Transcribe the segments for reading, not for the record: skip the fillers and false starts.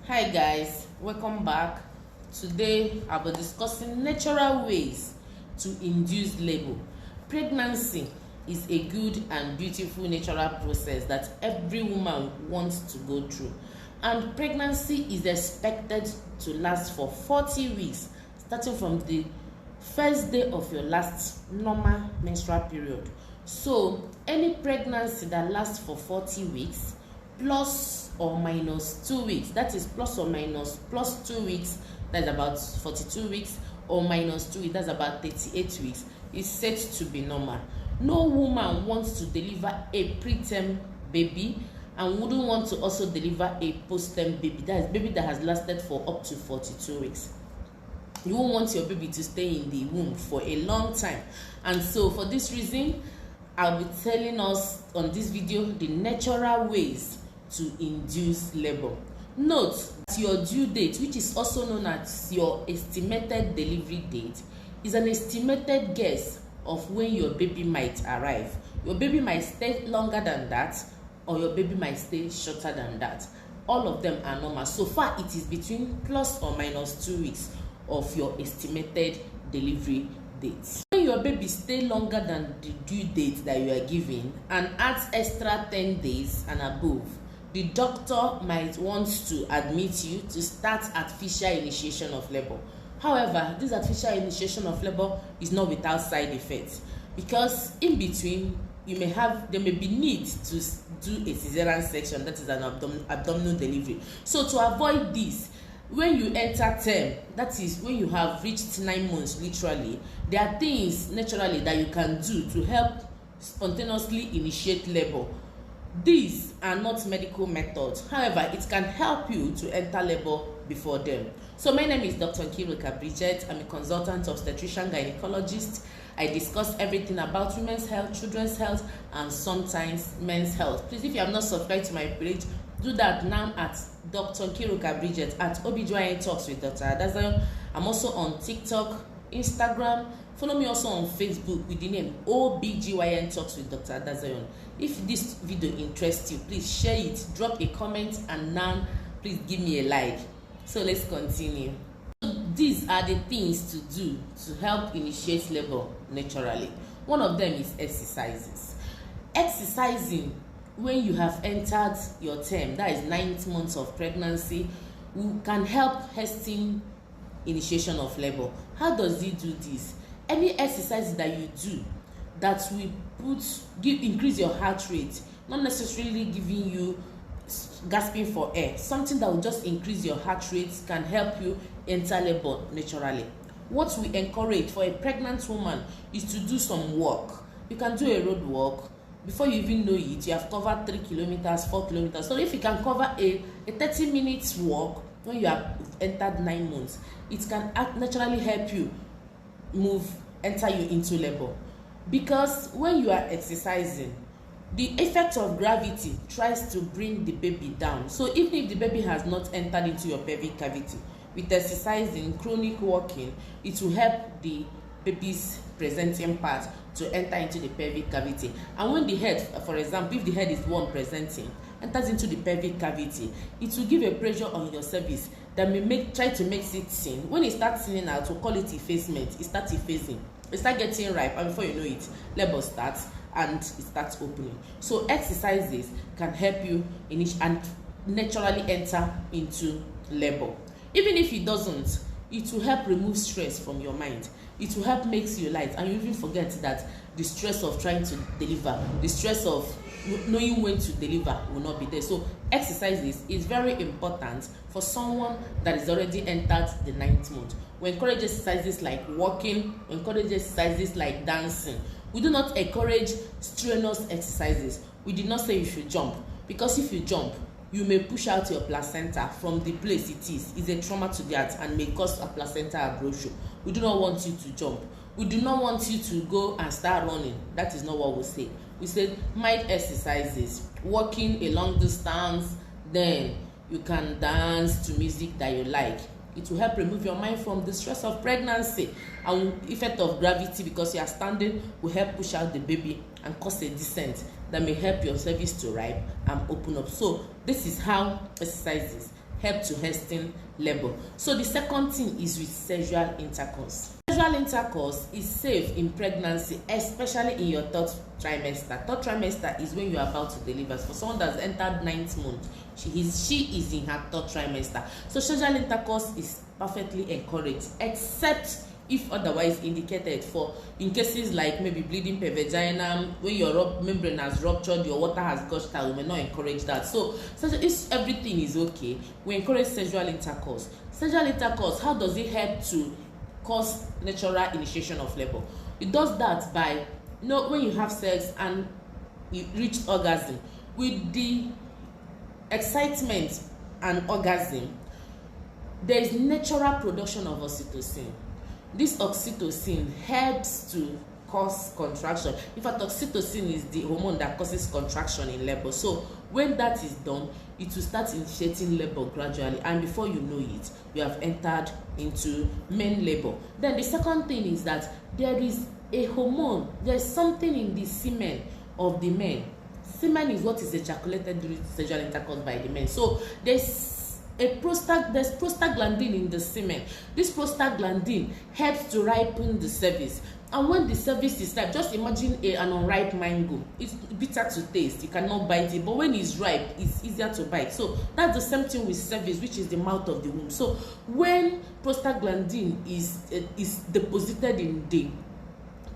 Hi guys, welcome back. Today I'll be discussing natural ways to induce labor. Pregnancy is a good and beautiful natural process that every woman wants to go through, and pregnancy is expected to last for 40 weeks starting from the first day of your last normal menstrual period. So any pregnancy that lasts for 40 weeks plus or minus 2 weeks, that is plus or minus plus 2 weeks, that's about 42 weeks, or minus 2 weeks, that's about 38 weeks, is said to be normal. No woman wants to deliver a preterm baby and wouldn't want to also deliver a postterm baby, that is baby that has lasted for up to 42 weeks. You won't want your baby to stay in the womb for a long time, and so for this reason I'll be telling us on this video the natural ways to induce labor. Note that your due date, which is also known as your estimated delivery date, is an estimated guess of when your baby might arrive. Your baby might stay longer than that, or your baby might stay shorter than that. All of them are normal. So far it is between plus or minus 2 weeks of your estimated delivery date. When your baby stay longer than the due date that you are giving and adds extra 10 days and above, the doctor might want to admit you to start artificial initiation of labor. However, this artificial initiation of labor is not without side effects, because in between there may be need to do a cesarean section, that is an abdominal delivery. So to avoid this, when you enter term, that is when you have reached 9 months literally, there are things naturally that you can do to help spontaneously initiate labor. These are not medical methods, however it can help you to enter labor before them. So my name is Dr. Talks-with-Dr-Adazion. I'm a consultant obstetrician gynecologist. I discuss everything about women's health, children's health, and sometimes men's health. Please, if you have not subscribed to my page, do that now at Dr. Talks-with-Dr-Adazion, at OBGYN Talks with Dr. Adazion. I'm also on TikTok, Instagram. Follow me also on Facebook with the name OBGYN Talks with Dr. Adazion. If this video interests you, please share it, drop a comment, and now please give me a like. So let's continue. These are the things to do to help initiate labor naturally. One of them is exercises. Exercising when you have entered your term, that is 9 months of pregnancy, can help hasten initiation of labor. How does it do this? Any exercise that you do that will increase your heart rate, not necessarily giving you gasping for air, something that will just increase your heart rate, can help you enter labor naturally. What we encourage for a pregnant woman is to do some walk. You can do a road walk. Before you even know it, you have covered 3 kilometers, 4 kilometers. So if you can cover a 30 minutes walk when you have entered 9 months, it can naturally help you enter you into labor. Because when you are exercising, the effect of gravity tries to bring the baby down. So even if the baby has not entered into your pelvic cavity, with exercising, chronic walking, it will help the baby's presenting part to enter into the pelvic cavity. And when the head, for example, if the head is one presenting, enters into the pelvic cavity, it will give a pressure on your cervix that may try to make it thin. When it starts thinning out, we'll call it effacement. It starts effacing. It starts getting ripe, and before you know it, labor starts and it starts opening. So exercises can help you and naturally enter into labor. Even if it doesn't, it will help remove stress from your mind. It will help make you light, and you even forget that the stress of trying to deliver, the stress of knowing when to deliver will not be there. So exercises is very important for someone that is already entered the 9th month. We encourage exercises like walking, we encourage exercises like dancing. We do not encourage strenuous exercises. We did not say you should jump, because if you jump, you may push out your placenta from the place it is. It's a trauma to that and may cause a placenta abruption. We do not want you to jump. We do not want you to go and start running. That is not what we say. We said mild exercises, walking a long distance, then you can dance to music that you like. It will help remove your mind from the stress of pregnancy, and effect of gravity, because you are standing, will help push out the baby and cause a descent that may help your cervix to ripe and open up. So this is how exercises help to hasten labor. So the second thing is with sexual intercourse. Sexual intercourse is safe in pregnancy, especially in your third trimester. Third trimester is when you are about to deliver. For someone that's entered 9th month, she is in her third trimester. So sexual intercourse is perfectly encouraged, except if otherwise indicated, for in cases like maybe bleeding per vagina, when your membrane has ruptured, your water has gushed out, we may not encourage that. So if everything is okay, we encourage sexual intercourse. Sexual intercourse, how does it help to cause natural initiation of labor? It does that by, when you have sex and you reach orgasm, with the excitement and orgasm, there is natural production of oxytocin. This oxytocin helps to cause contraction. In fact, oxytocin is the hormone that causes contraction in labor. So when that is done, it will start initiating labor gradually, and before you know it, you have entered into main labor. Then the second thing is that there is a hormone, there is something in the semen of the men. Semen is what is ejaculated during sexual intercourse by the men. So there's prostaglandin in the semen. This prostaglandin helps to ripen the cervix, and when the cervix is ripe, just imagine an unripe mango. It's bitter to taste, you cannot bite it, but when it's ripe, it's easier to bite. So that's the same thing with cervix, which is the mouth of the womb. So when prostaglandin is deposited in the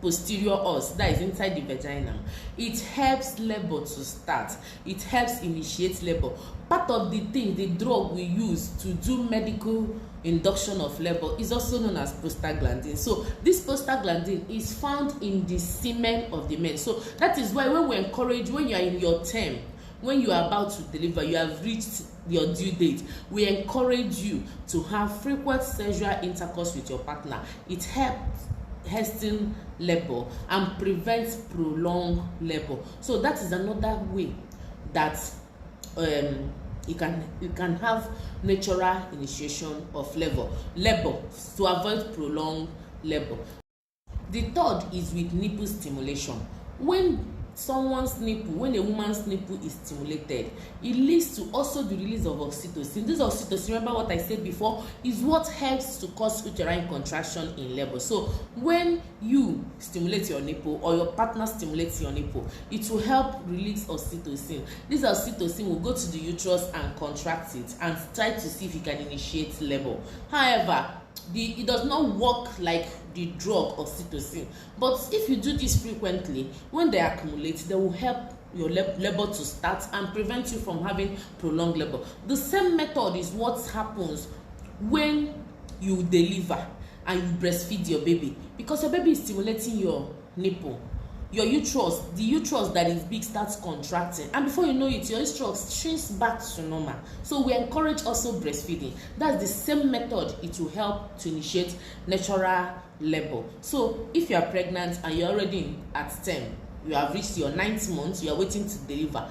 posterior os, that is inside the vagina, it helps labor to start, it helps initiate labor. Part of the thing, the drug we use to do medical induction of labor is also known as prostaglandin. So this prostaglandin is found in the semen of the men. So that is why when we encourage, when you are in your term, when you are about to deliver, you have reached your due date, we encourage you to have frequent sexual intercourse with your partner. It helps hasten labor and prevents prolonged labor. So that is another way that you can have natural initiation of labor to avoid prolonged labor. The third is with nipple stimulation. When a woman's nipple is stimulated, it leads to also the release of oxytocin. This oxytocin, remember what I said before, is what helps to cause uterine contraction in labor. So when you stimulate your nipple or your partner stimulates your nipple, it will help release oxytocin. This oxytocin will go to the uterus and contract it and try to see if it can initiate labor. However, it does not work like the drug oxytocin, but if you do this frequently, when they accumulate, they will help your labor to start and prevent you from having prolonged labor. The same method is what happens when you deliver and you breastfeed your baby, because your baby is stimulating your nipple. Your uterus, the uterus that is big, starts contracting, and before you know it, your uterus shrinks back to normal. So we encourage also breastfeeding. That's the same method. It will help to initiate natural labor. So if you are pregnant and you're already at 10, you have reached your 9th month, you are waiting to deliver,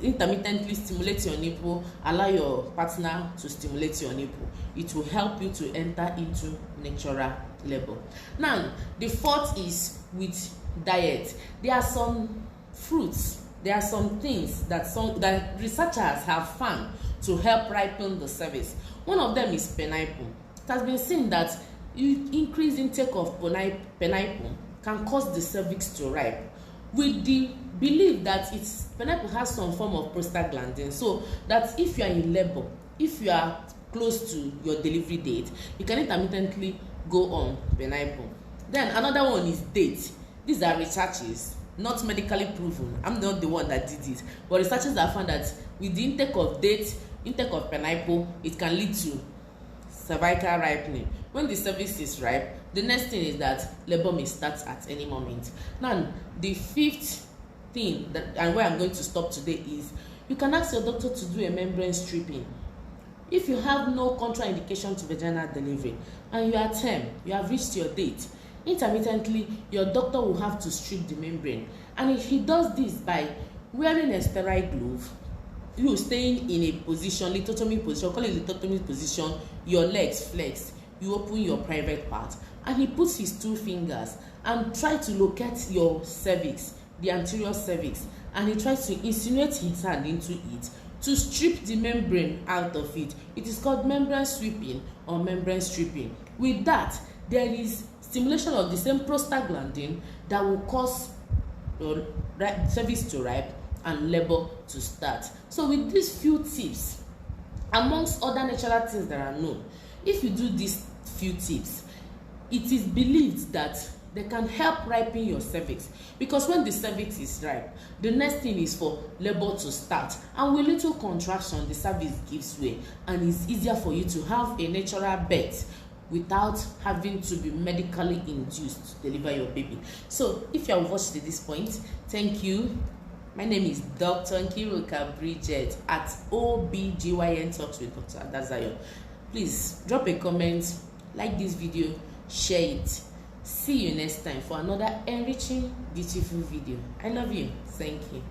intermittently stimulate your nipple, allow your partner to stimulate your nipple. It will help you to enter into natural labor. Now, the fourth is with diet. There are some fruits, there are some things that researchers have found to help ripen the cervix. One of them is pineapple. It has been seen that increased intake of pineapple can cause the cervix to ripe, with the belief that pineapple has some form of prostaglandin, so that if you are in labor, if you are close to your delivery date, you can intermittently go on pineapple. Then another one is date. These are researches, not medically proven. I'm not the one that did it, but researchers have found that with the intake of pineapple, it can lead to cervical ripening. When the cervix is ripe, the next thing is that labor may start at any moment. Now, the fifth thing and where I'm going to stop today is you can ask your doctor to do a membrane stripping. If you have no contraindication to vaginal delivery and you are 10, you have reached your date, intermittently your doctor will have to strip the membrane, and if he does this by wearing a sterile glove, you staying in a position, lithotomy position, call it lithotomy position, your legs flexed, you open your private part, and he puts his 2 fingers and try to locate your cervix, the anterior cervix, and he tries to insinuate his hand into it. to strip the membrane out of it. It is called membrane sweeping or membrane stripping. With that, there is stimulation of the same prostaglandin that will cause cervix to ripe and labor to start. So with these few tips, amongst other natural things that are known, if you do these few tips, it is believed that they can help ripen your cervix, because when the cervix is ripe, the next thing is for labor to start, and with little contraction the cervix gives way, and it's easier for you to have a natural birth without having to be medically induced to deliver your baby. So if you have watched to this point, thank you. My name is Dr. Nkiruka Bridget at OBGYN Talks with Dr. Adazion. Please drop a comment, like this video, share it. See you next time for another enriching, beautiful video. I love you. Thank you.